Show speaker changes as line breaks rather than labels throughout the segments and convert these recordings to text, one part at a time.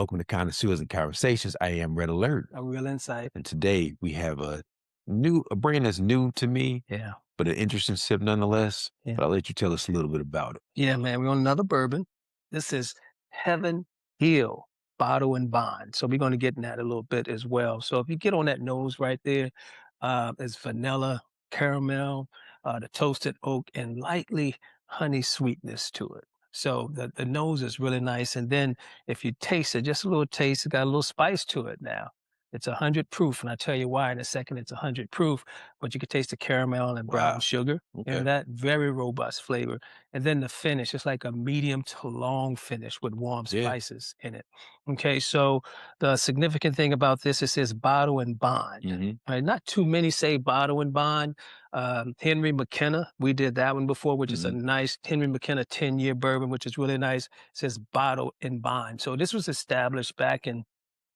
welcome to Connoisseurs and Conversations. I am Red Alert.
A real insight.
And today we have a brand that's new to me,
Yeah.
but an interesting sip nonetheless.
Yeah.
But I'll let you tell us a little bit about it.
Yeah, man. We're on another bourbon. This is Heaven Hill Bottle and Bond. So we're going to get in that a little bit as well. So if you get on that nose right there, it's vanilla, caramel, the toasted oak, and lightly honey sweetness to it. So the nose is really nice. And then if you taste it, just a little taste, it got a little spice to it now. It's 100 proof, and I'll tell you why in a second. It's 100 proof, but you can taste the caramel and brown
Wow.
sugar
Okay.
and that very robust flavor. And then the finish, it's like a medium to long finish with warm
Yeah.
spices in it. Okay, so the significant thing about this, it says bottle and bond.
Hmm.
Right? Not too many say bottle and bond. Henry McKenna, we did that one before, which is a
Hmm.
nice Henry McKenna 10-year bourbon, which is really nice. It says bottle and bond. So this was established back in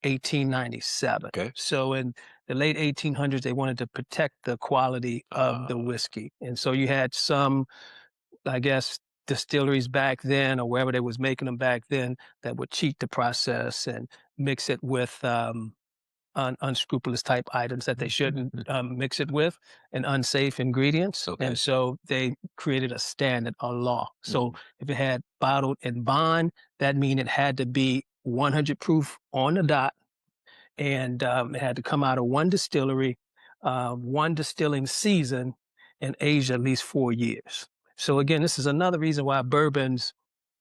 1897.
Okay.
So in the late 1800s, they wanted to protect the quality of the whiskey. And so you had some, I guess, distilleries back then or wherever they was making them back then that would cheat the process and mix it with unscrupulous type items that they shouldn't mix it with and unsafe ingredients.
Okay.
And so they created a standard, a law. So
Mhm.
if it had bottled and bond, that mean it had to be 100 proof on the dot, and it had to come out of one distillery, one distilling season, and aged at least 4 years. So again, this is another reason why bourbons,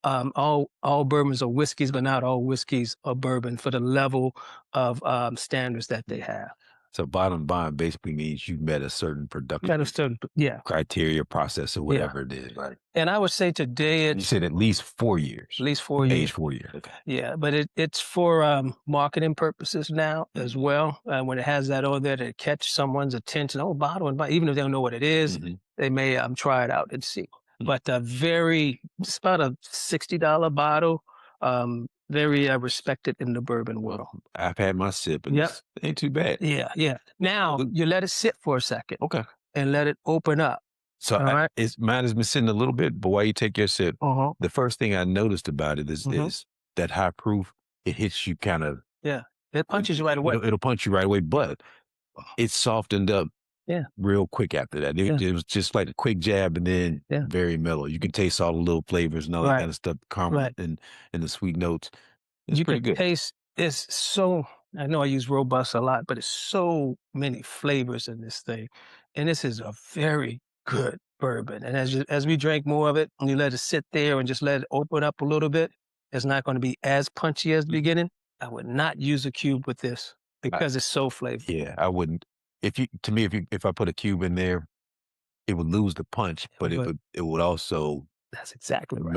all bourbons are whiskeys, but not all whiskeys are bourbon for the level of standards that they have.
So bottom bond basically means you met a certain production
Understood? Yeah,
criteria, process, or
yeah.
whatever it is, right?
And I would say today
You
it's
said at least 4 years,
at least 4 years.
age 4 years. Okay.
Yeah, but it's for marketing purposes now as
Mhm.
well. When it has that on there to catch someone's attention, oh, bottle and bottle, even if they don't know what it is,
Mhm.
they may try it out and see.
Mm.
But it's about a $60 bottle, very respected in the bourbon world.
Well, I've had my sip and
Yep.
it ain't too bad.
Yeah, yeah. Now
Look-
you let it sit for a second
Okay.
and let it open up.
So
All right.
mine has been sitting a little bit, but while you take your sip,
Uh-huh.
the first thing I noticed about it
Hmm.
is that high proof. It hits you kind of.
Yeah. It punches you right away.
It'll punch you right away, but it softened up
Yeah.
real quick after that.
Yeah.
It was just like a quick jab and then
Yeah.
very mellow. You can taste all the little flavors and all that
Right.
kind of stuff, caramel
Right.
and the sweet notes. It's
You
pretty
could
good.
taste it's so I know I use robust a lot, but it's so many flavors in this thing. And this is a very good bourbon. And as we drink more of it and you let it sit there and just let it open up a little bit, it's not going to be as punchy as the beginning. I would not use a cube with this
I-
because it's so flavorful.
yeah, I wouldn't. If I put a cube in there, it would lose the punch, but
But
it would also
that's exactly right.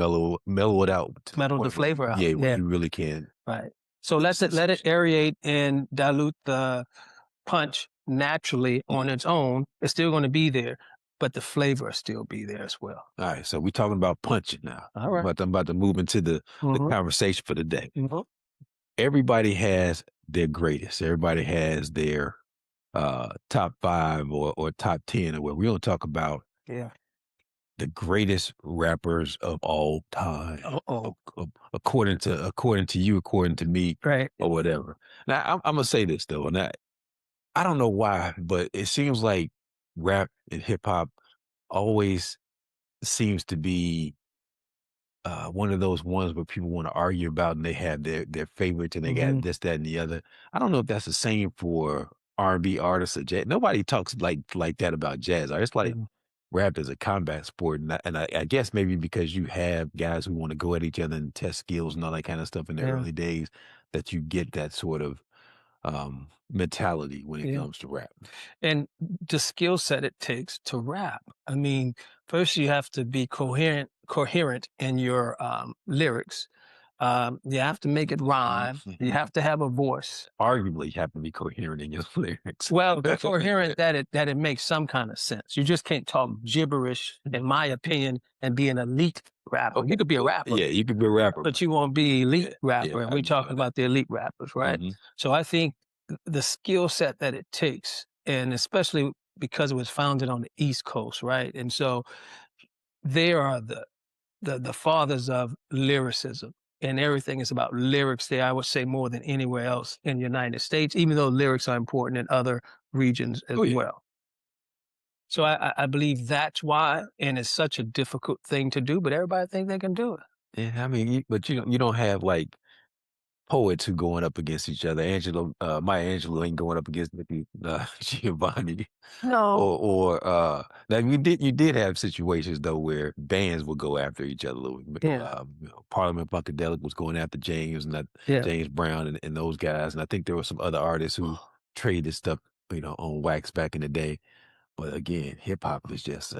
mellow it out to the
Metal the
point where,
flavor out.
yeah,
Yeah.
you really can.
Right. So let it aerate and dilute the punch naturally on its own. It's still going to be there, but the flavor will still be there as well.
All right, so we're talking about punching now.
All right.
But I'm about to move into the
Mhm.
conversation for the day.
Mhm.
Everybody has their greatest. Everybody has their top five or top 10 or where we don't talk about
Yeah.
the greatest rappers of all time.
Uh-oh.
According to you, according to me,
Right.
or whatever. Now I'm gonna say this though, and I don't know why, but it seems like rap and hip hop always seems to be one of those ones where people want to argue about and they have their favorites and they got
Mhm.
this, that, and the other. I don't know if that's the same for R&B artists or jazz. Nobody talks like that about jazz. It's like
Yeah.
rap is a combat sport, and I guess maybe because you have guys who want to go at each other and test skills and all that kind of stuff in the
Yeah.
early days, that you get that sort of mentality when it
Yeah.
comes to rap.
And the skill set it takes to rap. I mean, first you have to be coherent in your lyrics. You have to make it rhyme. You have to have a voice.
Arguably, you have to be coherent in your lyrics.
Well, coherent that it makes some kind of sense. You just can't talk gibberish, in my opinion, and be an elite rapper. You could be a rapper,
Yeah, you could be a rapper.
but you won't be elite
Yeah,
rapper.
yeah,
And
I
we're
know
talking
that.
about the elite rappers, right?
Mhm.
So I think the skill set that it takes, and especially because it was founded on the East Coast, right? And so they are the fathers of lyricism. and everything is about lyrics there, I would say more than anywhere else in the United States, even though lyrics are important in other regions as
Oh yeah.
well. So I believe that's why, and it's such a difficult thing to do, but everybody think they can do it.
Yeah, I mean, but you don't have like poets who going up against each other. Maya Angelou ain't going up against Nikki Giovanni.
No.
Now you did have situations though where bands would go after each other.
Yeah.
Parliament Funkadelic was going after James and that
Yeah.
James Brown and those guys, and I think there were some other artists who traded stuff, on wax back in the day. But again, hip hop is just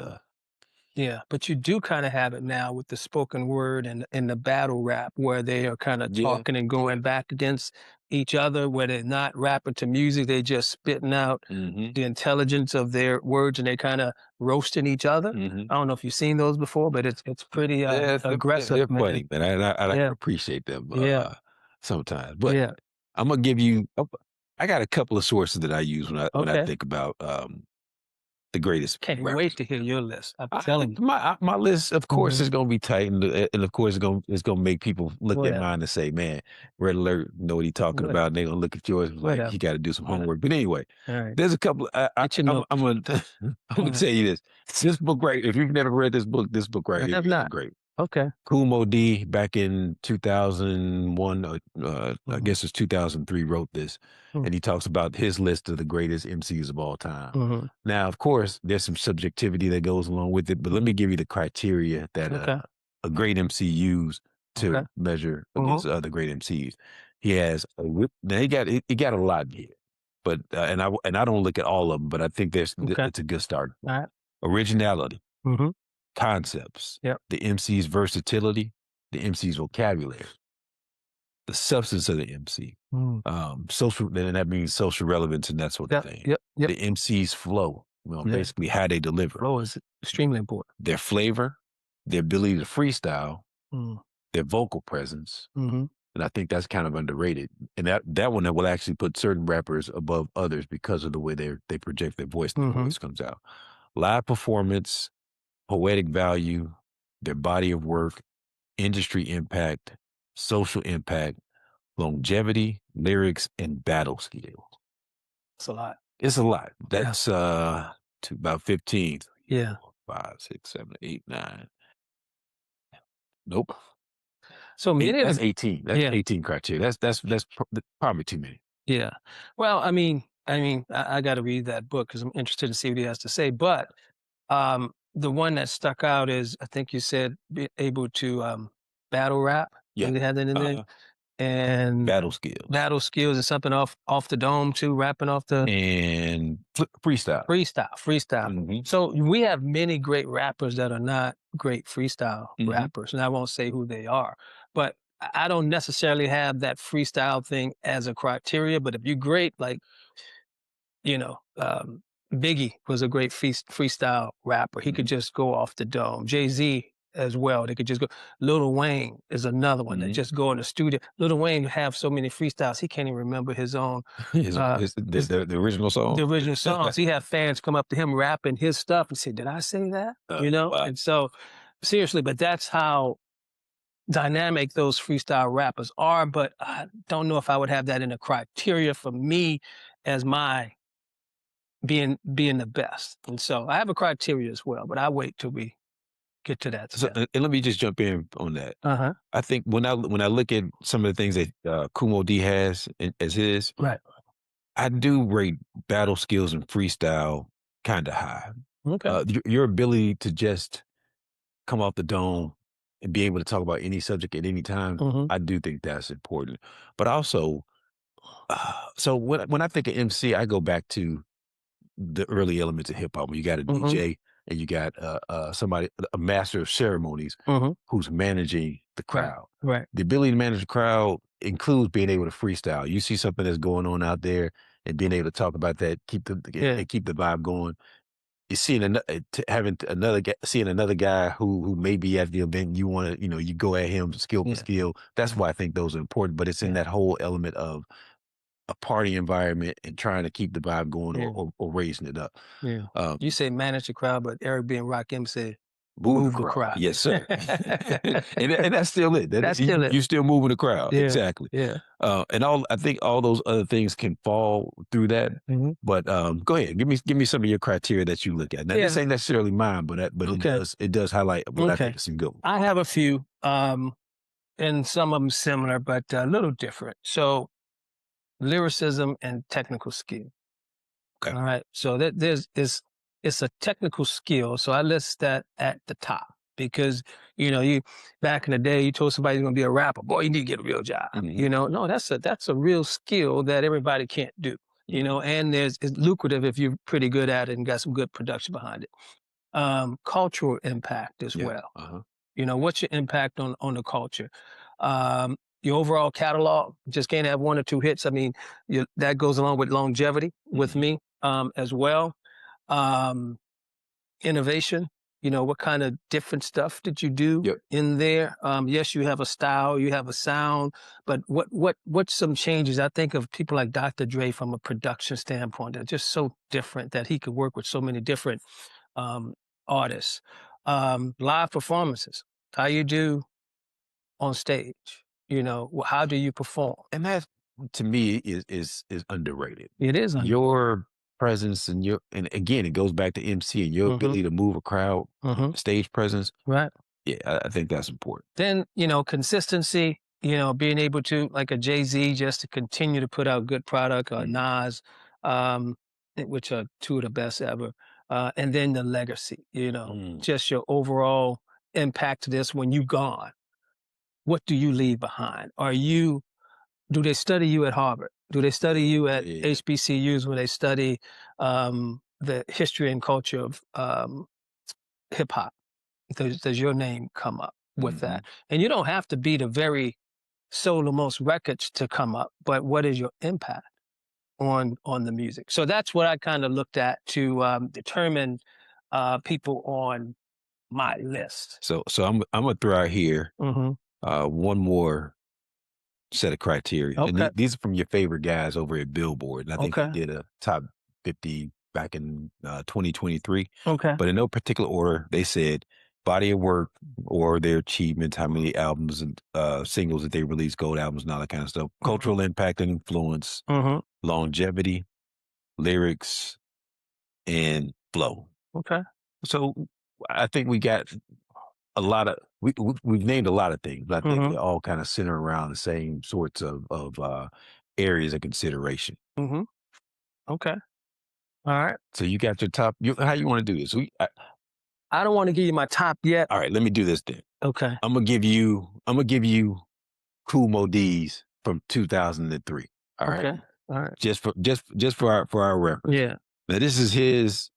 Yeah, but you do kinda have it now with the spoken word and the battle rap where they are kinda
yeah,
talking and
yeah.
going back against each other, where they're not rapping to music, they just spitting out
Hmm.
the intelligence of their words, and they kinda roasting each other.
Hmm.
I don't know if you've seen those before, but it's pretty,
Yeah,
aggressive,
they're
man.
funny, man. I can
Yeah,
appreciate them
yeah,
sometimes. But
yeah.
I'm gonna give you. I got a couple of sources that I use when I
Okay.
think about the greatest
Can't wait
rappers.
to hear your list, I'm telling you.
My list, of course,
Mhm.
is gonna be tight, and of course, it's gonna make people look at
Whatever,
mine and say, "Man, Red Alert know what he talking about."
whatever,
And they're gonna look at yours like he
whatever.
got to do some
Alright,
homework. But anyway,
alright.
there's a couple.
Get your
I'm
notes.
gonna I'm gonna
Alright.
tell you this. This book right. If you've never read this book right
I
here
have
is
not.
great.
Okay.
Kumo D back in 2001, I
Mhm,
guess it's 2003, wrote this,
mm,
and he talks about his list of the greatest MCs of all time.
mhm,
Now, of course, there's some subjectivity that goes along with it, but let
mhm.
me give you the criteria that
Okay,
a great MC used
okay.
to measure
Mhm.
against other great MCs. He has a whip. Now he got a lot here, but and I don't look at all of them, but I think
Okay.
it's a good start.
Alright.
Originality,
Mhm.
concepts,
Yep.
the MC's versatility, the MC's vocabulary, the substance of the MC,
Mm.
social, and that means social relevance and that sort of
Yep,
thing.
yep, yep.
The MC's flow,
Yeah.
basically how they deliver,
Flow is extremely important.
their flavor, their ability to freestyle,
Mm.
their vocal presence.
Mhm.
And I think that's kind of underrated. And that one that will actually put certain rappers above others because of the way they project their voice and their
Mhm.
voice comes out. Live performance, poetic value, their body of work, industry impact, social impact, longevity, lyrics, and battle skill.
It's a lot.
It's a lot.
Yeah.
That's to about 15, 3,
Yeah.
4, 5, 6, 7, 8, 9. Nope.
So many of
That's
the
18. That's
yeah,
18 criteria. That's probably too many.
yeah. Well, I gotta read that book because 'cause I'm interested to see what he has to say, but, the one that stuck out is, I think you said be able to, battle rap.
Yeah.
They had that in there?
Uh-huh.
And
Battle skills
battle skills is something off the dome too, rapping off the
and freestyle.
freestyle, freestyle.
Hmm.
So we have many great rappers that are not great freestyle
Hmm.
rappers, and I won't say who they are, but I don't necessarily have that freestyle thing as a criteria. But if you're great, like you know, Biggie was a great freestyle rapper. He could
Hmm.
just go off the dome. Jay Z as well. They could just go. Lil Wayne is another one that
Hmm.
just go in the studio. Lil Wayne have so many freestyles he can't even remember his own. Uh, his
The original
the
song.
original songs. He had fans come up to him rapping his stuff and say, "Did I say that?"
Wow.
And so seriously, but that's how dynamic those freestyle rappers are. But I don't know if I would have that in a criteria for me as my being the best. And so I have a criteria as well, but I wait till we get to that
So,
step.
and let me just jump in on that.
Uh-huh.
I think when I look at some of the things that Kumo D has as his,
Right.
I do rate battle skills and freestyle kind of high.
Okay.
Your ability to just come off the dome and be able to talk about any subject at any time,
Mhm.
I do think that's important. But also, so when I think of MC, I go back to the early elements of hip hop. When you got a
Mhm.
DJ and you got somebody, a master of ceremonies,
Mhm.
who's managing the
Right.
crowd.
Right.
The ability to manage the crowd includes being able to freestyle. You see something that's going on out there and being able to talk about that,
Yeah.
keep the vibe going. You seeing seeing another guy who may be at the event. You want to, you go at him skill for
Yeah.
skill. That's
Yeah.
why I think those are important. But it's in
Yeah.
that whole element of a party environment and trying to keep the vibe going
Yeah.
or raising it up.
Yeah.
Um,
You say manage the crowd, but Eric B. and Rakim said
Move the
Move the
crowd.
crowd.
Yes, sir. And that's still it. That
That's still it.
you still moving the crowd.
Yeah,
Exactly.
yeah.
And all I think all those other things can fall through that.
Mhm.
But go ahead. Give me some of your criteria that you look at. Now this
Yeah,
ain't necessarily mine, but
okay,
it does highlight what I
okay.
think is some good ones.
I have a few, and some of them similar, but a little different. So, lyricism and technical skill.
Okay.
All right. So that there's it's a technical skill. So I list that at the top because you back in the day you told somebody you're gonna be a rapper, boy, you need to get a real job.
Hmm.
No, that's a real skill that everybody can't do.
Hmm.
And it's lucrative if you're pretty good at it and got some good production behind it. Cultural impact as
Yeah.
well.
Uh-huh.
What's your impact on the culture? Your overall catalog just can't have one or two hits. I mean, that goes along with longevity with
Hmm.
me as well. Um, Innovation. What kind of different stuff did you do
Yep.
in there? Yes, you have a style, you have a sound, but what's some changes? I think of people like Dr. Dre from a production standpoint. They're just so different that he could work with so many different um, artists. Live performances. How you do on stage? How do you perform?
And that to me is underrated.
It is underrated.
Your presence and again it goes back to MC and your
Mhm,
ability to move a crowd,
mhm,
stage presence.
right.
Yeah, I think that's important.
Then, consistency, being able to, like a Jay-Z, just to continue to put out good product, or
Mhm.
Nas, which are two of the best ever. And then the legacy,
Mm.
just your overall impact to this when you gone. What do you leave behind? Do they study you at Harvard? Do they study you at
Yeah.
HBCUs where they study the history and culture of hip hop? Does your name come up with
Mhm.
that? And you don't have to be the very sold the most records to come up, but what is your impact on the music? So that's what I kind of looked at to determine people on my list.
So I'm gonna throw out here
Hmm.
one more set of criteria, and
Okay.
these are from your favorite guys over at Billboard. And I think they
Okay.
did a top 50 back in 2023,
Okay.
but in no particular order. They said body of work or their achievements, how many albums and singles that they released, gold albums, and all that kind of stuff.
Hmm.
Cultural impact and influence,
Hmm.
longevity, lyrics, and flow.
Okay.
So I think we got a lot of we've named a lot of things, but I think
Hmm.
they all kind of center around the same sorts of areas of consideration.
Hmm. Okay. All right.
So you got your top. How you want to do this?
I don't want to give you my top yet.
All right, let me do this then.
Okay.
I'm gonna give you Cool Modi's from 2003. All right,
Okay. All right.
just for our reference.
Yeah.
Now this is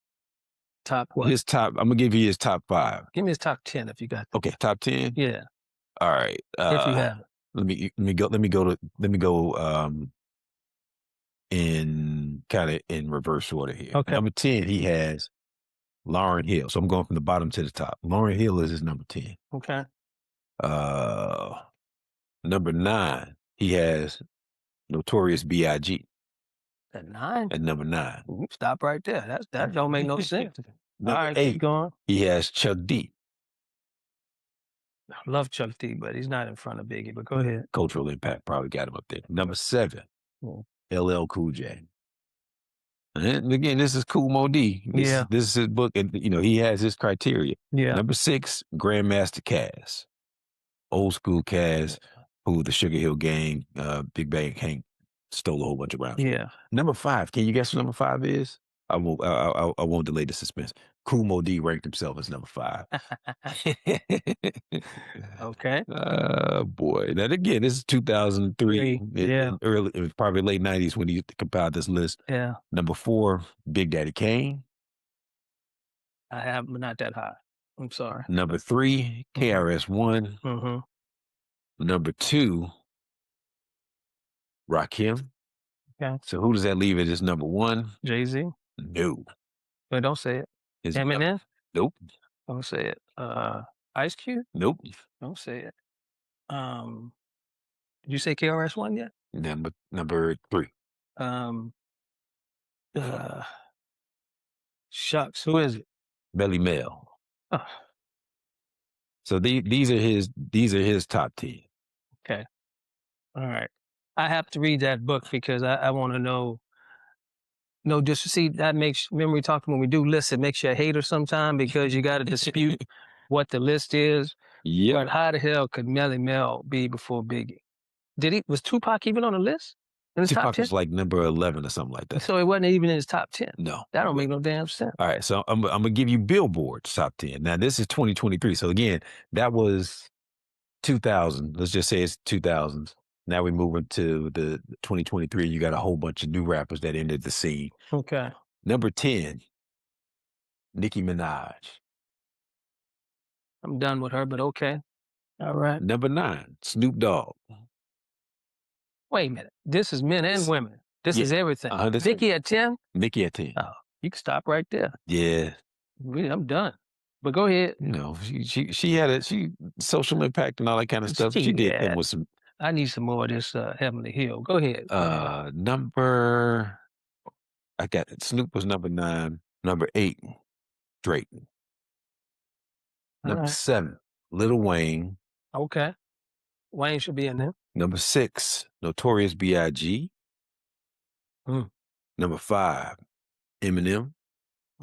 Top what?
his top. I'm gonna give you his top five.
Give me his top 10 if you got that.
Okay, top 10.
Yeah.
All right.
If you have it.
Let me go in kind of in reverse order here.
Okay.
Number 10, he has Lauryn Hill. So I'm going from the bottom to the top. Lauryn Hill is his number 10.
Okay.
Uh Number 9, he has Notorious B.I.G.
At 9?
at number 9.
Stop right there. That don't make no sense. All
Number
right, keep
8,
going.
he has Chuck D.
I love Chuck D, but he's not in front of Biggie, but go ahead.
Cultural Impact probably got him up there. Number 7,
Mm.
LL Cool J. And again, this is Cool Mo D. This
Yeah,
is this is his book, and he has his criteria.
yeah,
Number 6, Grandmaster Caz, old school Caz, who the Sugar Hill Gang, Big Bang Hank stole a whole bunch of rounds from.
yeah.
Number 5, can you guess what number 5 is? I won't delay the suspense. Cool Mo D ranked himself as number 5.
Okay.
Boy. Now again, this is 2003,
3. Yeah,
in early, it was probably late 90s when he compiled this list.
yeah.
Number 4, Big Daddy Kane.
I have, but not that high. I'm sorry.
Number 3,
Mhm,
KRS-One.
mhm.
Number 2, Rakim.
Okay.
So who does that leave as his number 1?
Jay-Z?
No.
But don't say it.
His
Eminem?
nope.
Don't say it. Ice Cube?
Nope.
Don't say it. Um, did you say KRS-One yet?
Number 3.
Um, uh, Shucks, who is it?
Belly Mel.
Oh,
So these are his top 10.
Okay. All right. I have to read that book because I want to know. No, just see that makes remember we talked when we do lists, it makes you a hater sometime because you got to dispute what the list is.
Yep.
But how the hell could Melly Mel be before Biggie? Did he was Tupac even on the list in his top
Tupac
10?
was like number 11 or something like that.
So it wasn't even in his top 10.
No.
That don't make no damn sense.
All right, so I'm gonna give you Billboard's top 10. Now this is 2023. So again, that was 2000. Let's just say it's 2000s. Now we move into the 2023. You got a whole bunch of new rappers that entered the scene.
Okay.
Number 10, Nicki Minaj.
I'm done with her, but okay. All right.
Number 9, Snoop Dogg.
Wait a minute. This is men and
S-
women. This
Yeah,
is everything.
this is
Vicky at 10?
Nicki at 10.
Oh, you can stop right there.
Yeah,
Really, I'm done. But go ahead.
she had she social impact and all that kind of stuff. She did
Yeah.
come with some
I need some more of this Heavenly Hill. Go ahead.
number I got Snoop was number 9. Number 8, Drake.
All
Number
right.
7, Lil Wayne.
Okay. Wayne should be in there.
Number 6, Notorious B.I.G.
Mm,
Number 5, Eminem.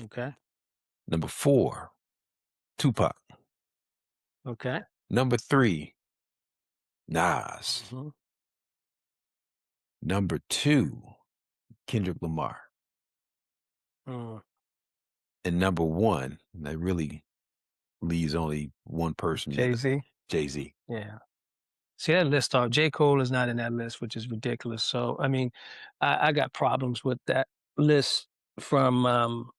okay.
Number 4, Tupac.
Okay.
Number 3, Nas.
Mhm.
Number 2, Kendrick Lamar.
Mm,
And number 1, that really leaves only one person in it,
Jay-Z.
Jay-Z.
Yeah. See that list off. J. Cole is not in that list, which is ridiculous. So I mean, I got problems with that list from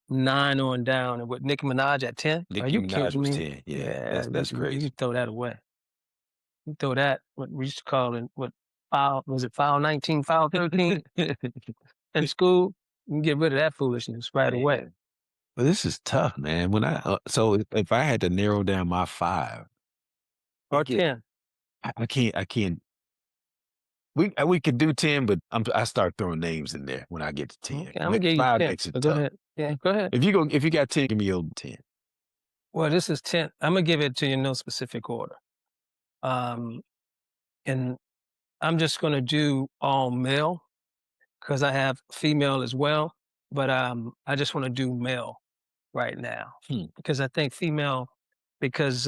9 on down. And with Nicki Minaj at 10? Are
Nicki
you
Minaj
kidding
was
me?
10. Yeah,
Yeah,
that's
you
crazy.
can throw that away. You throw that, what we used to call it, what file was it file 19, file 13 in school? You can get rid of that foolishness right away.
Man. But this is tough, man. When so if I had to narrow down my 5,
Or
get
10.
I can't. We could do 10, but I start throwing names in there when I get to 10.
Okay, I'm gonna give you
5
10.
makes it
But go
tough.
ahead. Yeah, go ahead.
If you got 10, give me your 10.
Well, this is 10. I'm gonna give it to you in no specific order. Um, and I'm just gonna do all male because I have female as well. But I just want to do male right now
Hmm.
because I think female because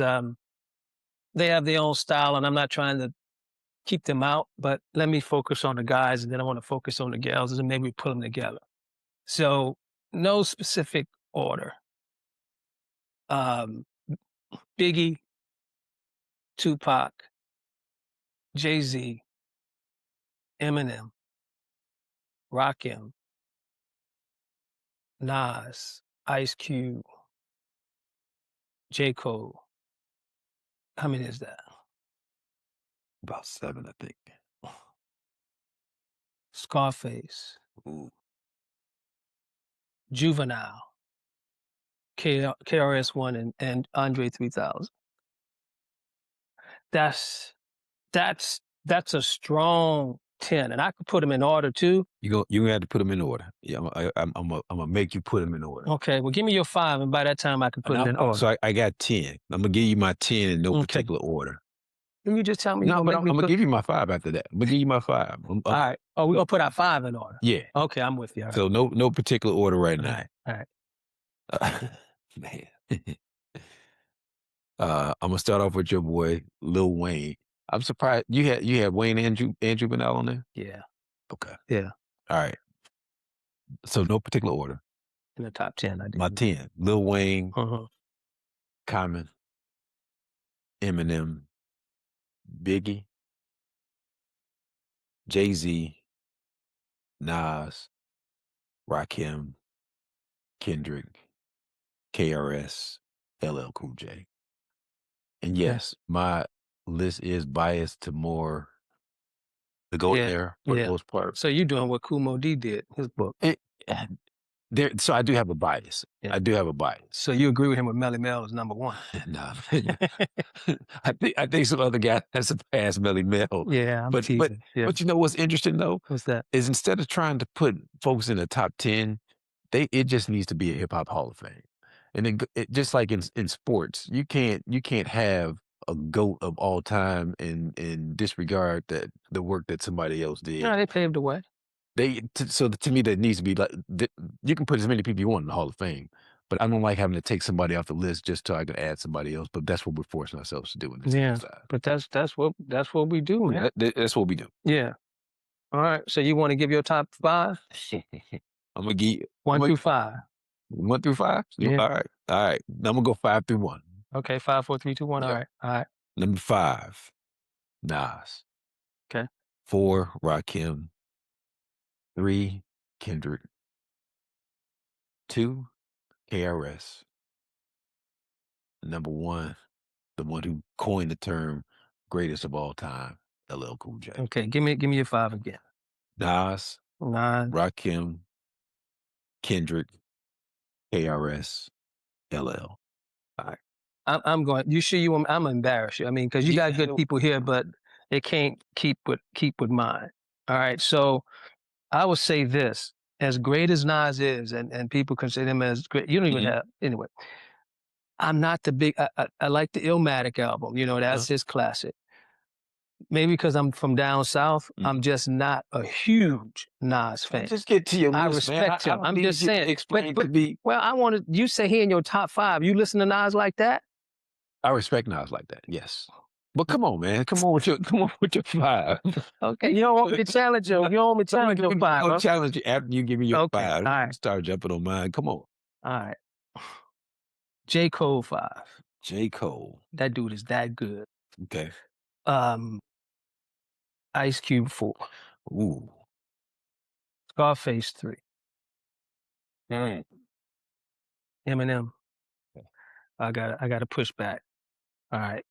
they have their own style, and I'm not trying to keep them out. But let me focus on the guys, and then I want to focus on the gals, and maybe put them together. So no specific order. Um, Biggie, Tupac, Jay Z, Eminem, Rakim, Nas, Ice Cube, J. Cole. How many is that?
About 7, I think.
Scarface,
Ooh,
Juvenile, KRS-One, and Andre 3000. That's that's a strong 10, and I could put them in order too.
you gonna have to put them in order. Yeah, I'm gonna make you put them in order.
Okay, well, give me your 5, and by that time, I can put it in
So
order.
I got 10. I'm gonna give you my 10 in no
Okay.
particular order.
Then you just tell me you're
No,
gonna
but
make
I'm
me
gonna
put
give you my 5 after that. I'm gonna give you my 5.
alright. Oh, we're gonna put our 5 in order.
Yeah.
Okay, I'm with you. Alright.
So no particular order right now.
Alright. Alright.
Man. I'm gonna start off with your boy Lil Wayne. I'm surprised you had Wayne Andrew Bernal on there.
Yeah.
Okay,
Yeah.
all right. So no particular order.
In the top 10, I
My
did.
10: Lil Wayne,
Uh-huh.
Common, Eminem, Biggie, Jay Z, Nas, Rakim, Kendrick, KRS, LL Cool J. And
Okay.
yes, my list is biased to more the golden
Yeah.
era for the
Yeah.
most part.
So you're doing what Kumo D did, his book.
It, so I do have a bias.
Yeah.
I do have a bias.
So you agree with him with Melly Mel is number 1.
No, I think some other guy has surpassed Melly Mel.
Yeah, I'm
But but
teasing. Yeah.
but you know what's interesting though
What's that?
is instead of trying to put folks in the top 10, it just needs to be a hip hop Hall of Fame. And then just like in sports, you can't have a goat of all time and disregard that the work that somebody else
No,
did.
they paved the way.
So to me, that needs to be like you can put as many people you want in the Hall of Fame, but I don't like having to take somebody off the list just so I can add somebody else. But that's what we're forcing ourselves to do in this
Yeah,
exercise.
but that's what we do, man.
Yeah, that's what we do.
Yeah. All right. So you want to give your top five,
I'm gonna give. I'm
one
gonna
through five?
1 through 5.
Yeah.
All right. I'm gonna go 5 through 1.
Okay. Five, four, three, two, one. All
Yep.
right. All right.
Number 5, Nas.
Okay.
4, Rakim. 3, Kendrick. 2, KRS. Number 1, the one who coined the term greatest of all time, LL Cool J.
Okay. Give me your five again.
Nas,
Nine.
Rakim, Kendrick, KRS, LL.
All right. I'm going. You sure you want? I'm embarrassed you. I mean, because you got good
Yeah.
people here, but they can't keep with mine. All right. So I would say this: as great as Nas is, and people consider him as great, you don't even
Mhm.
have anyway. I'm not the big. I like the Illmatic album.
Uh,
That's his classic. Maybe because I'm from down south, I'm
mhm.
just not a huge Nas
Well,
fan.
just get to your
I
list, man.
respect
I
him.
don't
I'm just
need you
saying.
to
But
explain to
but
me.
well, I wanted you say he in your top five. You listen to Nas like that?
I respect Nas like that, yes. But come on, man. Come on with your 5.
Okay, you don't want me to challenge you. You don't want me to
No,
challenge your five,
I'll
huh?
challenge you after you give me your
Okay,
5.
all
Don't
right,
start jumping on mine. Come on.
all right. J. Cole 5.
J. Cole.
That dude is that good.
Okay.
Um, Ice Cube 4.
Ooh.
Scarface 3.
Mm.
Eminem. I gotta push back. All right.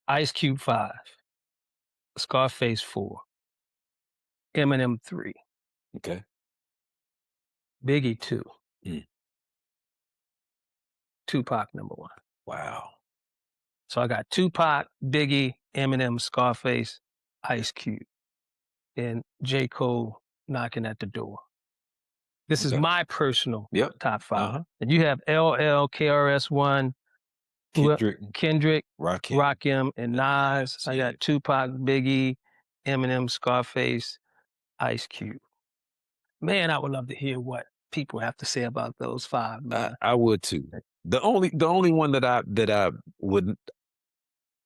Ice Cube 5. Scarface 4. Eminem 3.
Okay.
Biggie 2.
Mm.
Tupac number 1.
Wow.
So I got Tupac, Biggie, Eminem, Scarface, Ice Cube, and J. Cole knocking at the door. This is
Okay.
my personal
Yep.
top five.
Uh-huh.
And you have LL, KRS-One, who el
Kendrick,
Kendrick,
Rakim,
Rakim, and
and
Nas.
Nas.
I
Yeah.
got Tupac, Biggie, Eminem, Scarface, Ice Cube. Man, I would love to hear what people have to say about those 5, man.
I would too. The only one that I wouldn't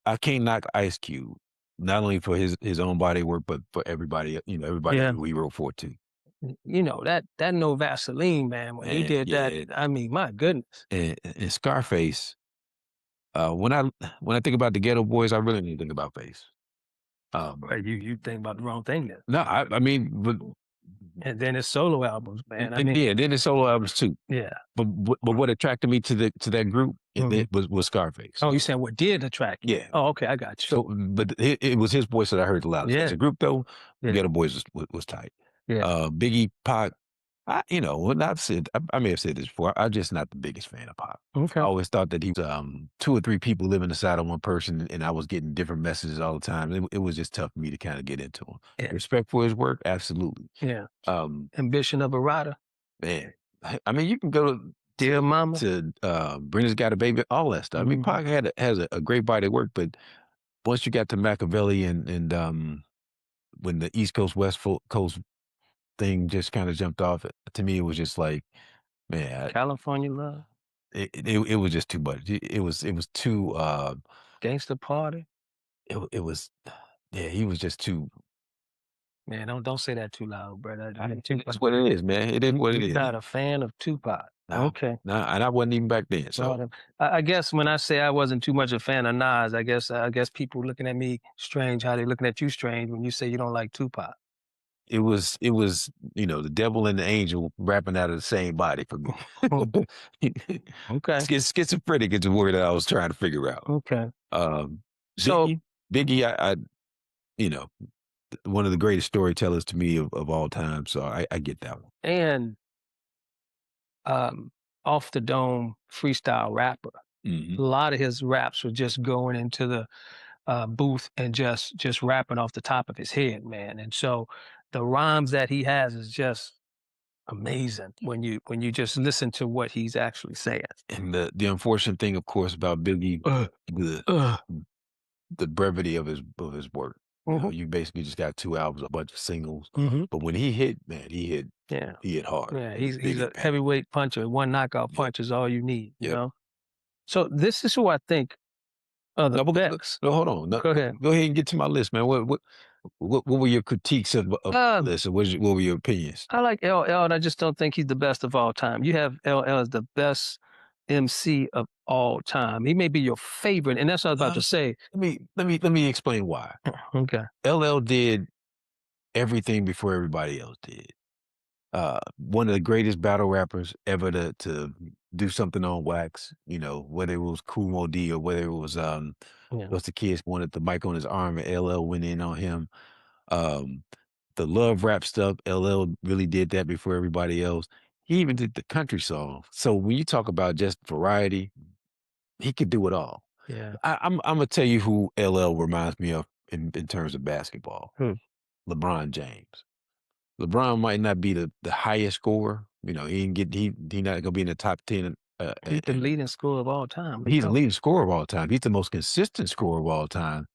I can't knock Ice Cube, not only for his own body work, but for everybody, everybody
Yeah.
who he wrote for too.
That No Vaseline, man, when he
And
did that,
yeah,
I mean, my goodness.
and Scarface. When I think about the Ghetto Boys, I really need to think about Face. Um,
You think about the wrong thing then.
no, I mean, but
And then his solo albums, man. I mean,
yeah, then his solo albums too.
yeah.
But what attracted me to that group
Mhm.
was Scarface.
Oh, you saying what did attract you?
Yeah.
Oh, okay, I got you.
So, but it was his voice that I heard the loudest. As
Yeah,
a group, though,
yeah,
Ghetto Boys was tight.
yeah.
Biggie, Pac. When I've said, I may have said this before. I'm just not the biggest fan of Pac. I
Okay.
always thought that he was 2 or 3 people living inside of one person, and I was getting different messages all the time. It was just tough for me to kind of get into him.
Yeah,
Respect for his work, absolutely.
yeah.
Um,
Ambition of a Rider.
Man, I mean, you can go
Dear Mama.
to Brenda's Got a Baby, all that stuff. I mean,
Mhm.
Pac has a great body of work, but once you got to Machiavelli and when the East Coast Coast thing just kind of jumped off, to me it was just like, man,
California Love.
it was just too much. It was too
Gangster Party.
it was yeah, he was just too.
Man, don't say that too loud, brother.
That's what it is, man. It is what it
You're
is.
not a fan of Tupac.
Nah,
Okay.
nah, and I wasn't even back then.
Well,
So
then, I guess when I say I wasn't too much a fan of Nas, I guess people looking at me strange, how they looking at you strange when you say you don't like Tupac.
it was the devil and the angel rapping out of the same body for me.
Okay.
Schizophrenic is the word that I was trying to figure out.
Okay.
Um,
So
Biggie, I you know, one of the greatest storytellers to me of all time. So I get that one.
and off the dome freestyle rapper.
Hmm.
A lot of his raps were just going into the booth and just rapping off the top of his head, man. And so the rhymes that he has is just amazing when you just listen to what he's actually saying.
And the unfortunate thing, of course, about Biggie,
Uh,
the
uh,
the brevity of his work. You know,
mhm,
you basically just got 2 albums, a bunch of singles,
mhm.
but when he hit, man,
Yeah,
he hit hard.
yeah,
It was
he's
big
a
impact.
heavyweight puncher. One knockout
Yep,
punch is all you need, you
yep.
know? So this is who I think are the
No, but
best.
no, hold on. No,
Go ahead.
go ahead and get to my list, man. What were your critiques of the
Um,
list, or what were your opinions?
I like LL, and I just don't think he's the best of all time. You have LL as the best MC of all time. He may be your favorite, and that's what I was about
Uh,
to say.
let me explain why.
Okay.
LL did everything before everybody else did. One of the greatest battle rappers ever to do something on wax, you know, whether it was Kool Moe Dee or whether it was
Yeah.
what's the kids wanted the mic on his arm and LL went in on him. Um, the love rap stuff, LL really did that before everybody else. He even did the country song. So when you talk about just variety, he could do it all.
Yeah.
I'm gonna tell you who LL reminds me of in terms of basketball.
Hmm.
LeBron James. LeBron might not be the highest scorer. You know, he didn't get he not gonna be in the top 10.
He's the
And
leading scorer of all time. We
he's the
know.
leading scorer of all time. He's the most consistent scorer of all time,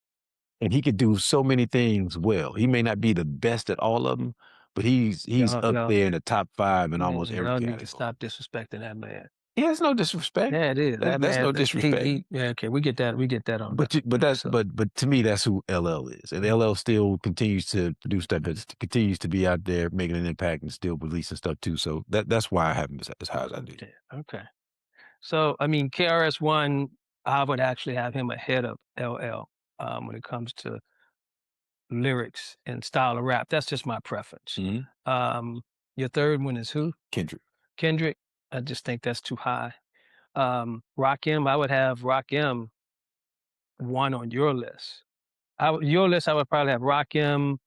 and he could do so many things well. He may not be the best at all of them, but he's
Y'all,
up
y'all,
there in the top 5 in almost
man,
every
y'all need to
category.
stop disrespecting that man.
Yeah, it's no disrespect.
Yeah, it is. That
That's
man,
no disrespect.
yeah, okay, we get that on that.
But that's
So,
but to me, that's who LL is, and
mm,
LL still continues to produce stuff. It continues to be out there making an impact and still releasing stuff too. So that's why I have him as high as I do.
yeah, okay. So, I mean, KRS-One, I would actually have him ahead of LL, when it comes to lyrics and style of rap. That's just my preference.
Mhm.
Um, your third one is who?
Kendrick.
Kendrick. I just think that's too high. Rakim, I would have Rakim 1 on your list. Your list, I would probably have Rakim,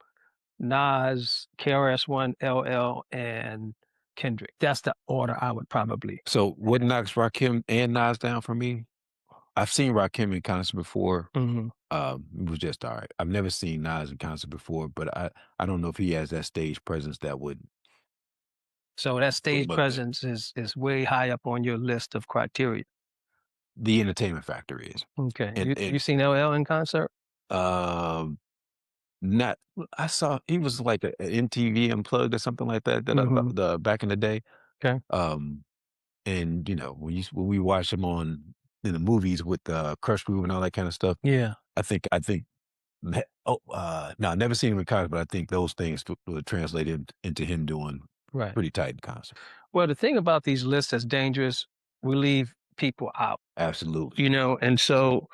Nas, KRS-One, LL, and Kendrick. That's the order I would probably
So what
have.
knocks Rakim and Nas down for me? I've seen Rakim in concert before.
Mhm.
It was just all right. I've never seen Nas in concert before, but I don't know if he has that stage presence that would
So that
put
stage
him up there.
presence is way high up on your list of criteria.
The entertainment factor is,
Okay.
and
You seen LL in concert?
um, not. I saw he was like a MTV Unplugged or something like that.
Mhm.
The back in the day.
Okay.
Um, and you know when we watch him on in the movies with Crush Groove and all that kind of stuff,
Yeah.
I think no, I never seen him in concert, but I think those things would translate into him doing
Right.
pretty tight in concert.
Well, the thing about these lists that's dangerous, we leave people out,
Absolutely.
you know, and so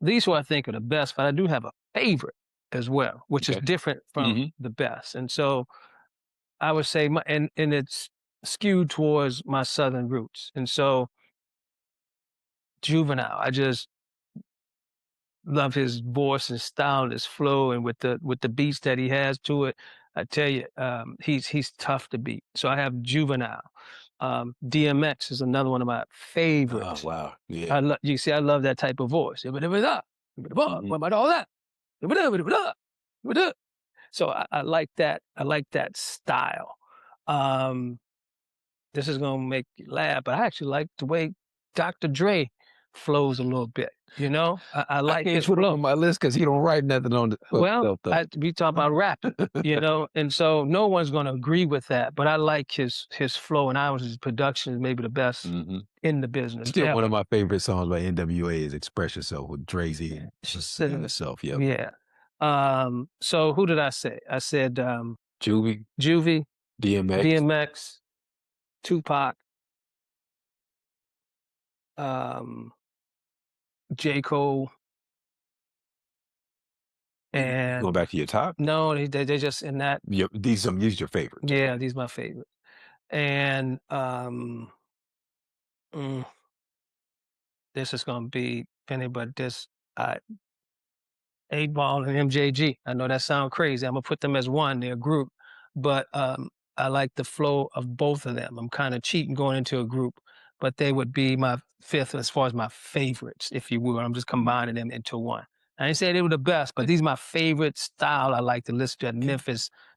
these who I think are the best, but I do have a favorite as well, which is
Okay.
different from
Hmm.
the best. And so I would say and it's skewed towards my southern roots. And so Juvenile, I just love his voice and style and his flow and with the beats that he has to it. I tell you, he's tough to beat. So I have Juvenile. DMX is another one of my
Oh
favorites.
wow. Yeah.
I love you see, I love that type of voice. What
Hmm.
about all that? So I like that. I like that style. Um, this is gonna make you laugh, but I actually like the way Dr. Dre flows a little bit. You know, I
I
like
can't
his
put him
flow.
on my list because he don't write nothing on the for
Well,
himself though.
we talk about rapping, you know, and so no one's gonna agree with that. But I like his flow, and his production is maybe the best
Hmm.
in the business
Still one of
ever.
my favorite songs by NWA is "Express Yourself" with Dre-Z
Yeah.
and
So,
yourself. Yep.
yeah. So who did I say? I said
Juvie,
Juvie,
DMX.
DMX, Tupac, um, J. Cole,
Going
and
back to your top.
no, they just in that.
Yep. These your favorites.
Yeah, these my favorite. And mm, this is gonna be funny, but this uh, 8 Ball and MJG. I know that sounds crazy. I'm gonna put them as one. They're a group, but I like the flow of both of them. I'm kind of cheating going into a group, but they would be my fifth as far as my favorites, if you will. I'm just combining them into one. I ain't saying they were the best, but these my favorite style I like to listen to
and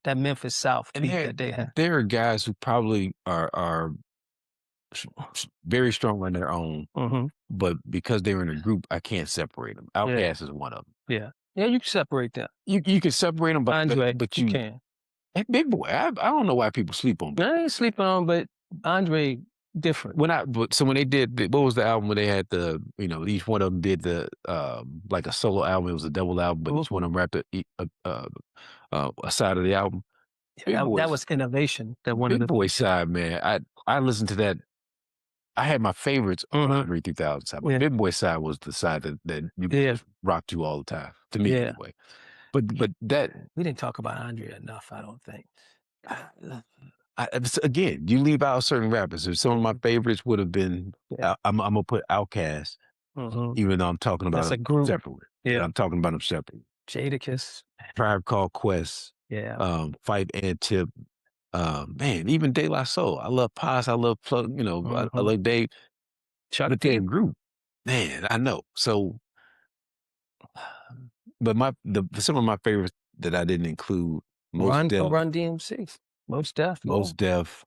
That Memphis South
and
beat that they had.
there are guys who probably are very strong on their own,
Mhm.
but because they're in a group, I can't separate them.
Yeah,
Outkast is one of them.
yeah. Yeah, you can separate them.
You can separate them,
Andre,
but
you
you
can.
Big Boy, I don't know why people sleep on Big
I
Boy.
ain't sleeping on, but Andre different.
When they did what was the album when they had each one of them did like a solo album. It was a double album, but each one
Mhm.
of them rapped a side of the album.
Yeah,
Big
that
Boy's
was innovation. That one of
Big
the
Boy side, man. I listened to that. I had my favorites on the
Mhm.
Andre 3000 side, but
Yeah,
Big Boy side was the side that you could
yeah,
just rock to all the time, to me
yeah.
anyway. But that
We didn't talk about Andre enough, I don't think.
again, you leave out certain rappers. If some of my
Mhm.
favorites would have been,
Yeah.
I'm gonna put Outkast,
Mhm.
even though I'm talking about
That's a
them
group.
separately. Yeah,
Yeah.
I'm talking about them separately.
Jadakiss.
Tribe Called Quest,
Yeah.
Fight and Tip, man, even De La Soul. I love Paz. I love Plug. I
Mhm.
love Dave,
Chuck
but they're
D.
a group. Man, I know. So, but some of my favorites that I didn't include, Most Def,
Run DMC. Most Def, yeah.
Most Def,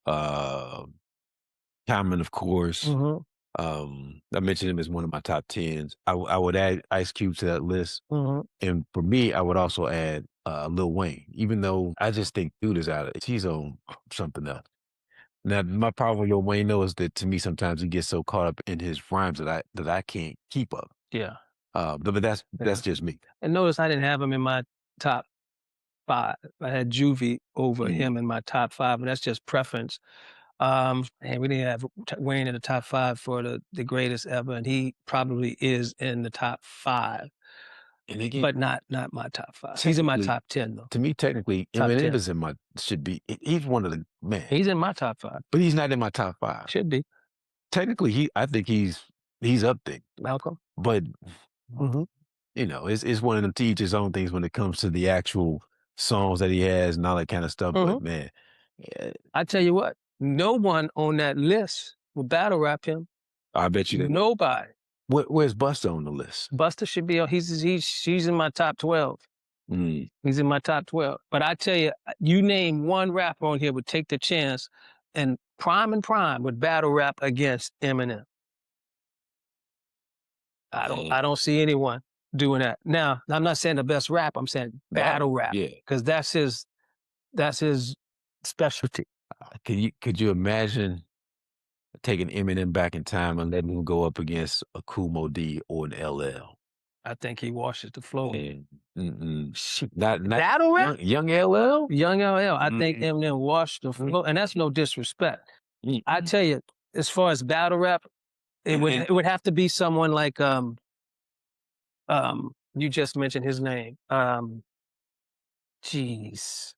Common, of course.
Mhm.
I mentioned him as one of my top tens. I would add Ice Cube to that list.
Mhm.
And for me, I would also add Lil Wayne, even though I just think dude is he's on something else. Now, my problem with Lil Wayne though is that to me sometimes he gets so caught up in his rhymes that I can't keep up.
Yeah,
But that's
yeah.
just me.
And notice I didn't have him in my top 5. I had Juvie over
Mm.
him in my top 5, and that's just preference. And we didn't have Wayne in the top 5 for the greatest ever, and he probably is in the top 5,
And again,
but not my top 5. He's in my
technically,
top 10 though.
to me, technically,
Top
Eminem
10.
is in my should be. He's one of the man,
He's in my top 5.
but he's not in my top five.
Should be.
Technically, I think he's up there,
Malcolm.
but
Mhm.
it's one of them to each his own things when it comes to the actual songs that he has and all that kind of stuff.
Mhm.
But man, yeah,
I tell you what, no one on that list will battle rap him.
I bet you that.
Nobody.
Where's Busta on the list?
Buster should be on. He's in my top 12.
Mm,
He's in my top 12. But I tell you, you name one rapper on here would take the chance and prime would battle rap against Eminem.
man,
I don't see anyone doing that. Now, I'm not saying the best rap, I'm saying battle rap,
yeah.
because that's his specialty.
Could you imagine taking Eminem back in time and letting him go up against a Kumo D or an LL?
I think he washes the floor.
And mm-mm.
Shoot.
Not
Battle rap?
young LL.
Young LL, I think
Mm-mm.
Eminem washed the
Mm-mm.
floor, and that's no disrespect. I
Mm-mm.
tell you, as far as battle rap,
And
it would have to be someone like you just mentioned his name. Jeez,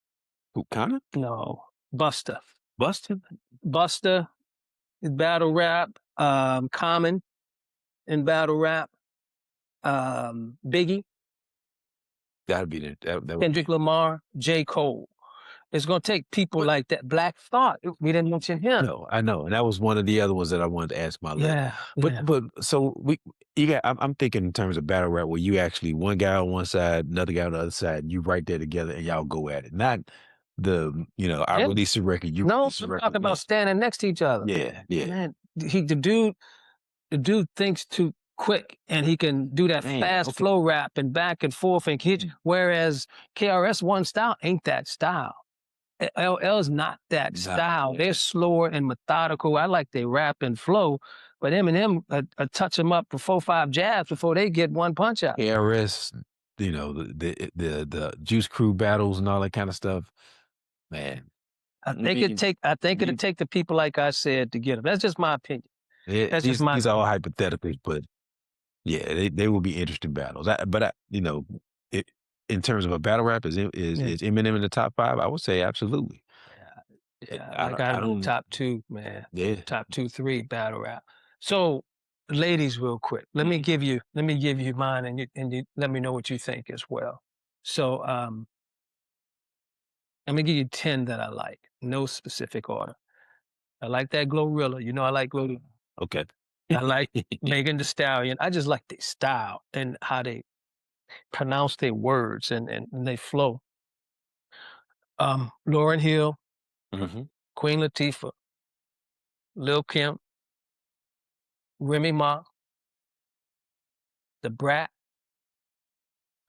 who kind of
no, Buster.
busted?
Buster in battle rap. Common in battle rap. Biggie,
That'd be that would
Kendrick
be.
Lamar, J. Cole. It's gonna take people
But
like that. Black Thought. We didn't mention him.
no, I know, and that was one of the other ones that I wanted to ask my list.
Yeah,
But
yeah.
but so you got. I'm thinking in terms of battle rap where you actually one guy on one side, another guy on the other side, and you right there together and y'all go at it. Not I
Yeah.
release a record, you
No,
release a
I'm
record.
talking
No,
about standing next to each other.
yeah, yeah,
Man, the dude thinks too quick and he can do that
man.
fast
Okay,
flow rap and back and forth and hit you. Whereas KRS One style ain't that style. LL's not that
nah,
style. They're slower and methodical. I like they rap and flow, but Eminem touch them up for 4, 5 jabs before they get one punch out.
KRS, the Juice Crew battles and all that kind of stuff. Man, I mean,
I think it'd
you,
take the people like I said to get them. That's just my opinion. That's just my
these are all
opinion.
hypotheticals, but yeah, they will be interesting battles. It, in terms of a battle rap,
Yeah.
is Eminem in the top five? I would say absolutely.
Yeah, yeah, I got
I
him in the
don't.
top 2, man.
Yeah.
Top 2, 3 battle rap. So, ladies, real quick,
Mhm.
let me give you mine, and you let me know what you think as well. So, I'm gonna give you 10 that I like, no specific order. I like that Glorilla. You know, I like Glorilla.
Okay.
I like Megan Thee Stallion. I just like their style and how they pronounce their words and they flow. Lauryn Hill,
Mhm.
Queen Latifah, Lil Kim, Remy Ma, The Brat,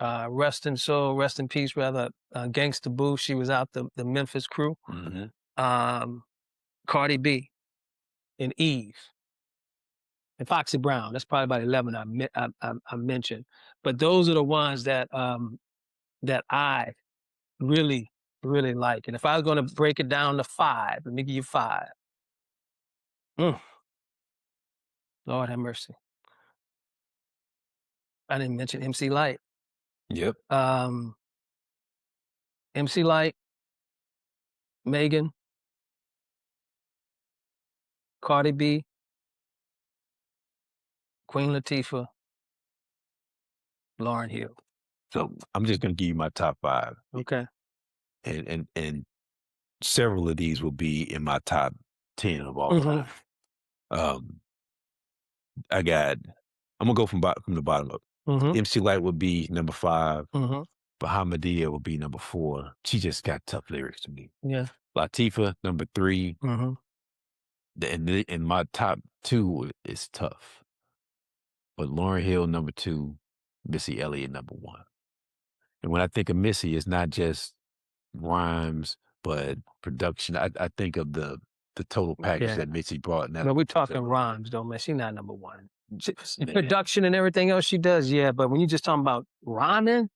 rest in soul, rest in peace, rather, Gangsta Boo. She was out the Memphis crew.
Mhm.
Um, Cardi B and Eve and Foxy Brown. That's probably about 11 I mentioned. But those are the ones that I really, really like. And if I was going to break it down to five, let me give you five. Mm, Lord have mercy. I didn't mention MC Light.
Yep.
Um, MC Light, Megan, Cardi B, Queen Latifah, Lauryn Hill.
So I'm just gonna give you my top 5,
Okay.
and several of these will be in my top 10 of all
Hmm.
time. Um, I got I'm gonna go from the bottom up.
Hmm.
MC Light would be number 5.
Hmm.
Bahamadia would be number 4. She just got tough lyrics to me.
Yeah.
Latifah, number 3.
Hmm.
And my top 2 is tough. But Lauryn Hill, number 2, Missy Elliott, number 1. And when I think of Missy, it's not just rhymes, but production. I think of the total package
Yeah.
that Missy brought, and that
But we're
that
talking
was
rhymes, though, man. She's not number one.
man,
Production and everything else she does, yeah. But when you just talking about rhyming,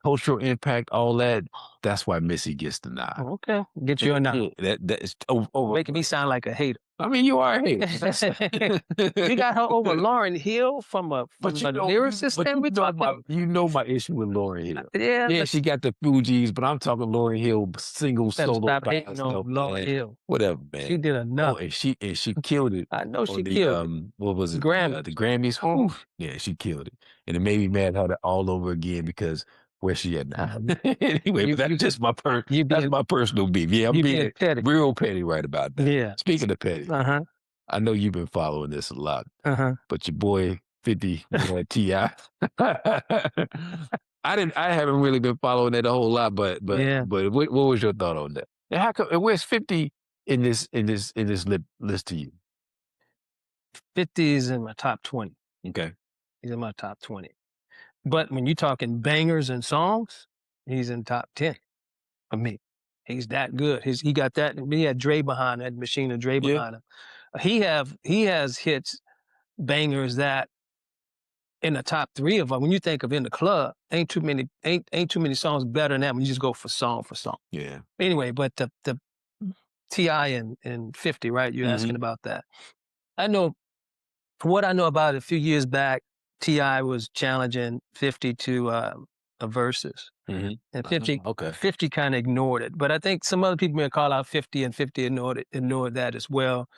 cultural impact, all that. That's why Missy gets the nod.
oh, okay, get you a nod.
Yeah, that is over.
Making me sound like a hater.
I mean, you are here,
You got her over Lauryn Hill from a
but
lyricist stand. We're talking,
you know my issue with Lauryn Hill.
yeah.
Yeah,
But
she got the Fugees, but I'm talking Lauryn Hill single solo
stop
by
hating on
herself,
Lauryn
man.
Hill.
Whatever,
She
man.
did
Oh,
enough.
and she killed it
I know
on
she
the
killed it.
what was it?
Grammy.
The Grammys. Whew. Yeah, she killed it. And it made me mad how to all over again because where she at now. Anyway,
You
but
you you
that's
being
my personal beef. Yeah, I'm
you
being
being petty.
real petty right about that.
Yeah.
Speaking of petty,
Uh-huh.
I know you've been following this a lot,
Uh-huh.
but your boy 50 T.I. I haven't really been following that a whole lot,
Yeah.
but what was your thought on that? And how come and where's 50 in this list to you?
50 is in my top 20.
Okay.
He's in my top 20. But when you're talking bangers and songs, he's in top 10 for me. He's that good. He got that. He had Dre behind that machine of Dre
Yeah.
behind him. He has hits bangers that in the top three of them. When you think of in the club, ain't too many songs better than that. When you just go for song for song.
Yeah.
Anyway, but the Ti and 50, right? You're asking
Mhm.
about that. I know from what I know about it, a few years back, Ti was challenging 50 to a versus.
Mhm.
And 50,
Okay.
50 kind of ignored it. But I think some other people may call out 50 and 50 ignored that as well.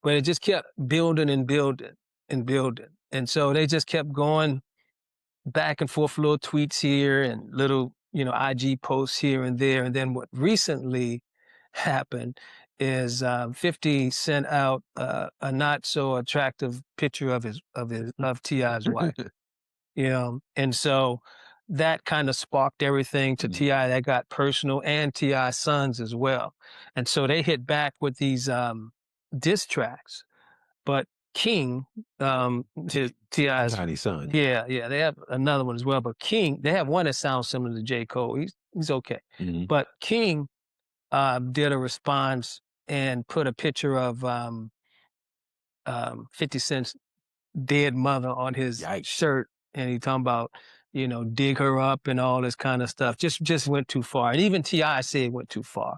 But it just kept building and building and building. And so they just kept going back and forth, little tweets here and little, IG posts here and there. And then what recently happened is 50 sent out a not so attractive picture of Ti's wife. And so that kind of sparked everything to
Mhm.
Ti that got personal and Ti's sons as well. And so they hit back with these diss tracks. But King, Ti's,
Tiny son.
yeah, they have another one as well. But King, they have one that sounds similar to J. Cole. He's okay.
Mhm.
But King did a response and put a picture of 50 Cent's dead mother on his
Yikes.
shirt, and he talking about, dig her up and all this kind of stuff. Just went too far. And even Ti said it went too far.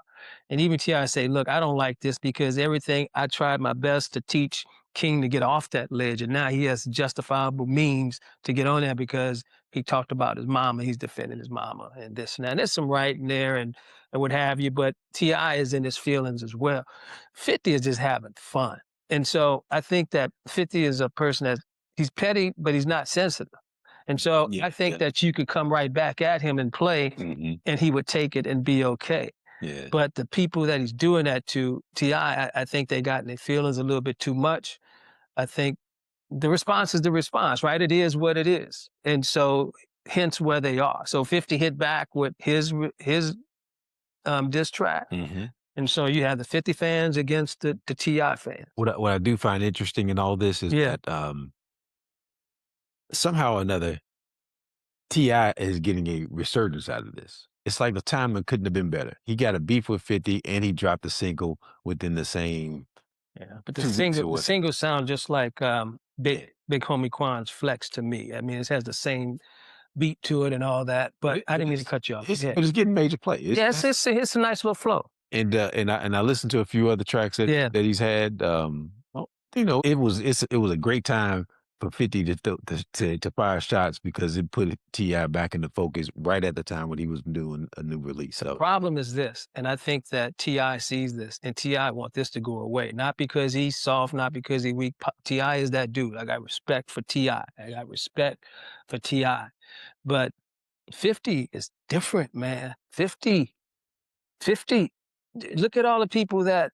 And even Ti said, look, I don't like this because everything I tried my best to teach King to get off that ledge, and now he has justifiable means to get on there because he talked about his mama. He's defending his mama and this and that. And there's some right in there and what have you, but Ti is in his feelings as well. 50 is just having fun. And so I think that 50 is a person that he's petty, but he's not sensitive. And so
Yeah.
I think
Yeah.
that you could come right back at him and play,
Mhm.
and he would take it and be okay.
Yeah.
But the people that he's doing that to, Ti, I think they got in their feelings a little bit too much. I think the response is the response, right? It is what it is. And so hence where they are. So 50 hit back with his diss track,
Mhm.
and so you have the 50 fans against the Ti fans.
What I do find interesting in all this is
Yeah,
that, somehow or another, T.I. is getting a resurgence out of this. It's like the timing couldn't have been better. He got a beef with 50 and he dropped a single within the same
yeah. But
2 weeks or
the
whatever.
single sound just like
Yeah.
Big Homie Quan's Flex to me. I mean, it has the same beat to it and all that.
But
But
it
I
but
didn't mean to cut you off. Yeah,
it's getting major play.
yeah. It's a nice little flow.
And I listened to a few other tracks
Yeah.
that he's had. Well, it was a great time for 50 to fire shots because it put Ti back into focus right at the time when he was doing a new release.
The
So
problem is this, and I think that Ti sees this, and Ti want this to go away, not because he's soft, not because he's weak. Ti is that dude. I got respect for Ti. I got respect for Ti. But 50 is different, man. 50. Look at all the people that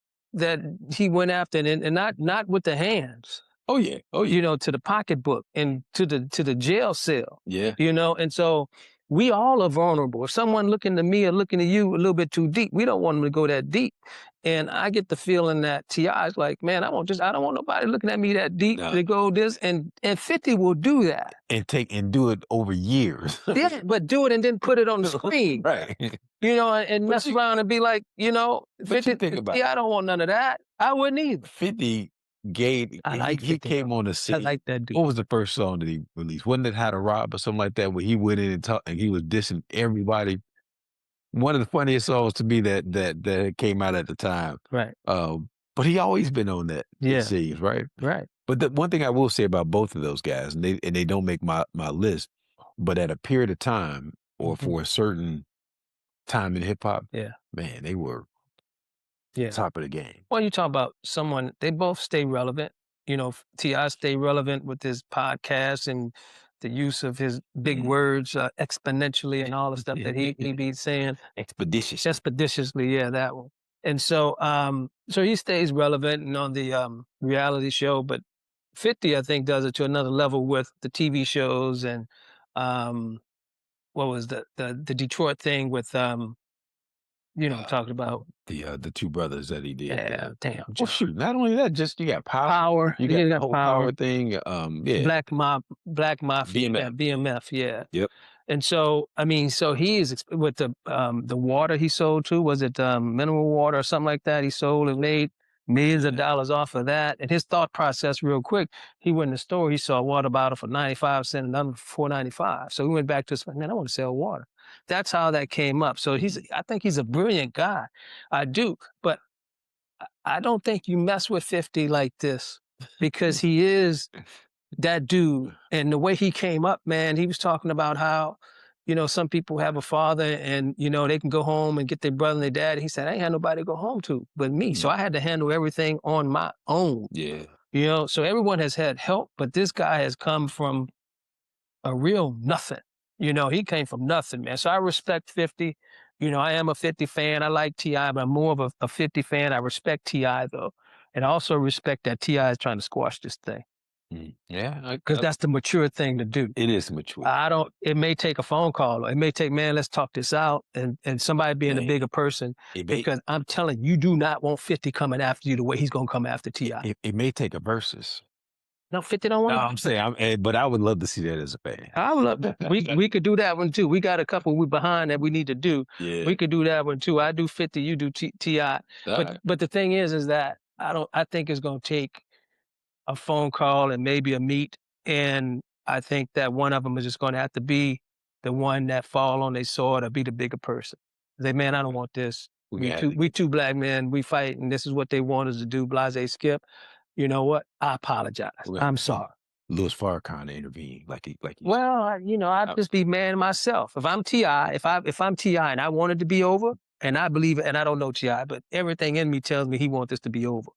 he went after, and not with the hands,
oh yeah, oh yeah,
to the pocketbook and to the jail cell,
yeah.
and so we all are vulnerable. If someone looking to me or looking to you a little bit too deep, we don't want them to go that deep. And I get the feeling that Ti is like, man, I don't want nobody looking at me that deep
No,
to go this, and 50 will do that.
and do it over years.
Yeah, but do it and then put it on the screen,
Right.
and
But
mess around and be like,
you
50,
think about
yeah, I don't want none of that. I wouldn't either.
50 gave
I like
he
50
came
though.
on the
I
scene.
like that dude.
What was the first song that he released? Wasn't it How to Rob or something like that, where he went in and talked and he was dissing everybody? One of the funniest songs to me that came out at the time.
Right.
But he always been on that, it
Yeah.
seems, right?
Right.
But the one thing I will say about both of those guys, and they don't make my list, but at a period of time or
Mhm.
for a certain time in hip hop,
Yeah.
man, they were
Yeah.
top of the game.
Well, you talk about someone, they both stay relevant. Ti stay relevant with his podcast and the use of his big
Mhm.
words exponentially and all the stuff that he be saying.
Expeditiously.
Expeditiously, yeah, that one. And so he stays relevant and on the reality show, but 50, I think, does it to another level with the TV shows and um, what was the Detroit thing with I'm
Uh,
talking about.
the 2 brothers that he did,
Yeah, damn,
well,
John.
shoot, not only that, just you got Power,
Power,
you got
you
the
got
whole
Power,
Power thing, yeah,
Black Mafia,
BMF.
yeah, BMF, yeah.
Yep.
And so, I mean, so he is with the water he sold too. Was it mineral water or something like that? He sold and made millions of
Yeah.
dollars off of that. And his thought process, real quick, he went in the store. He saw a water bottle for 95 cents, another for $4.95. So he went back to his man. I want to sell water. That's how that came up. So
Mhm.
I think he's a brilliant guy. I do, but I don't think you mess with 50 like this because he is that dude. And the way he came up, man, he was talking about how, some people have a father and, they can go home and get their brother and their dad. He said, I ain't had nobody to go home to but me. So
Mm.
I had to handle everything on my own,
Yeah.
so everyone has had help, but this guy has come from a real nothing. He came from nothing, man. So I respect 50. I am a 50 fan. I like T.I., but I'm more of a 50 fan. I respect T.I., though. And I also respect that T.I. is trying to squash this thing
Yeah,
because that's the mature thing to do.
it is mature.
It may take a phone call or it may take, man, let's talk this out and somebody being a
Man,
bigger person
it may
because I'm telling you, you do not want 50 coming after you the way he's going to come after T.I.
it may take a versus.
No, 50 don't
No,
want
I'm saying, but I would love to see that as a fan.
I would love we could do that one too. We got a couple we behind that we need to do.
Yeah.
We could do that one too. I do 50, you do Ti. But
Alright.
but the thing is that I think it's gonna take a phone call and maybe a meet. And I think that one of them is just gonna have to be the one that fall on their sword or be the bigger person. Say, man, I don't want this.
We
We
got
two we two black men, we fight, and this is what they want us to do, blase skip. You know what? I apologize.
we got
I'm
to see
sorry.
Louis Farrakhan to intervene like he
Well, I'd
uh,
just be mad at myself. If I'm Ti, if I'm Ti and I want it to be over, and I believe it, and I don't know Ti, but everything in me tells me he wants this to be over.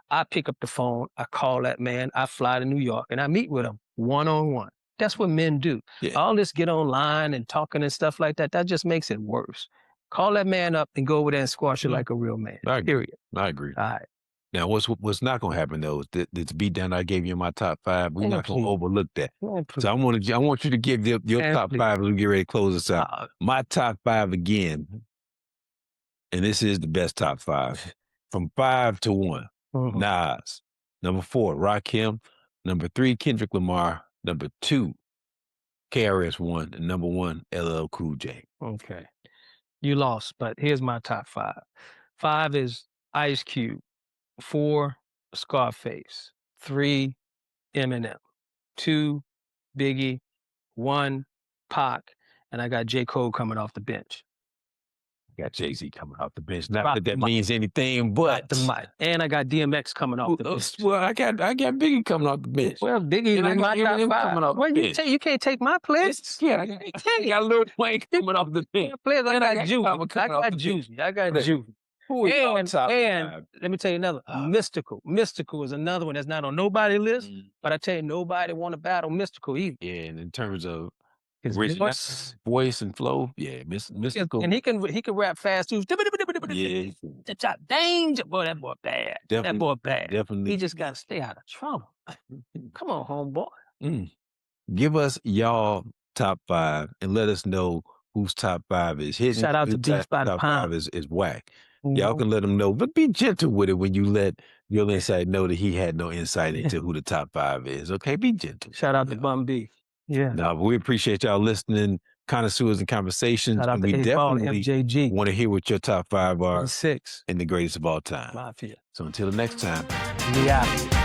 I pick up the phone, I call that man, I fly to New York, and I meet with him one on one. That's what men do.
yeah.
All this get online and talking and stuff like that, that just makes it worse. Call that man up and go over there and squash it
Yeah,
like a real man.
I agree.
Period.
I agree.
All right.
Now, what's not gonna happen though is this beat down I gave you in my top 5, we're
Man,
not gonna
please.
overlook that.
Man,
So
please.
I want you to give your
Man,
top
please.
5 as we get ready to close this out.
Uh,
My top 5 again, and this is the best top 5. From 5 to 1,
mhm.
Nas. Number 4, Rakim. Number 3, Kendrick Lamar. Number 2, KRS-One. And number 1, LL Cool J.
Okay. You lost, but here's my top 5. 5 is Ice Cube, 4, Scarface, 3, Eminem, 2, Biggie, 1, Pac, and I got J. Cole coming off the bench.
Got Jay-Z coming off the bench. Not
Drop
that
the
that
mic,
means anything,
drop the
but
mic. And I got DMX coming off the bench.
well, I got Biggie coming off the bench.
Well, Biggie's
And I
in
got
my top
Eminem
5.
coming off
Well,
the bench.
you can't take my place.
Yeah, I got Lil Wayne coming off the bench.
Players, I
And I
got
got
Juvie.
Common
I
coming off
got
the bench.
Juvie. I got
But
Juvie.
who is your top
And
5?
let me tell you another.
Ah.
Mystical. Mystical is another one that's not on nobody's list,
Mm.
but I tell you, nobody want to battle Mystical either.
Yeah, and in terms of
His
originality,
voice,
voice and flow, yeah, Mystical.
and he can rap fast too.
Yeah,
Danger, boy, that boy bad. That
definitely,
boy bad. He
definitely.
just got to stay out of trouble. Come on, homeboy.
Mm. Give us y'all top 5 and let us know whose top 5 is hidden,
Shout out
whose
to Beats by the
top
Pound.
5 is whack. Y'all
Mhm.
can let them know, but be gentle with it when you let your insight know that he had no insight into who the top 5 is. Okay, be gentle.
Shout out to
Yeah.
Bum B. Yeah.
No, but we appreciate y'all listening, Connoisseurs and Conversations,
Shout out
and
to
we
8 Ball,
definitely
MJG,
want to hear what your top 5 are
6
and the greatest of all time.
Mafia.
So until the next time.
We out.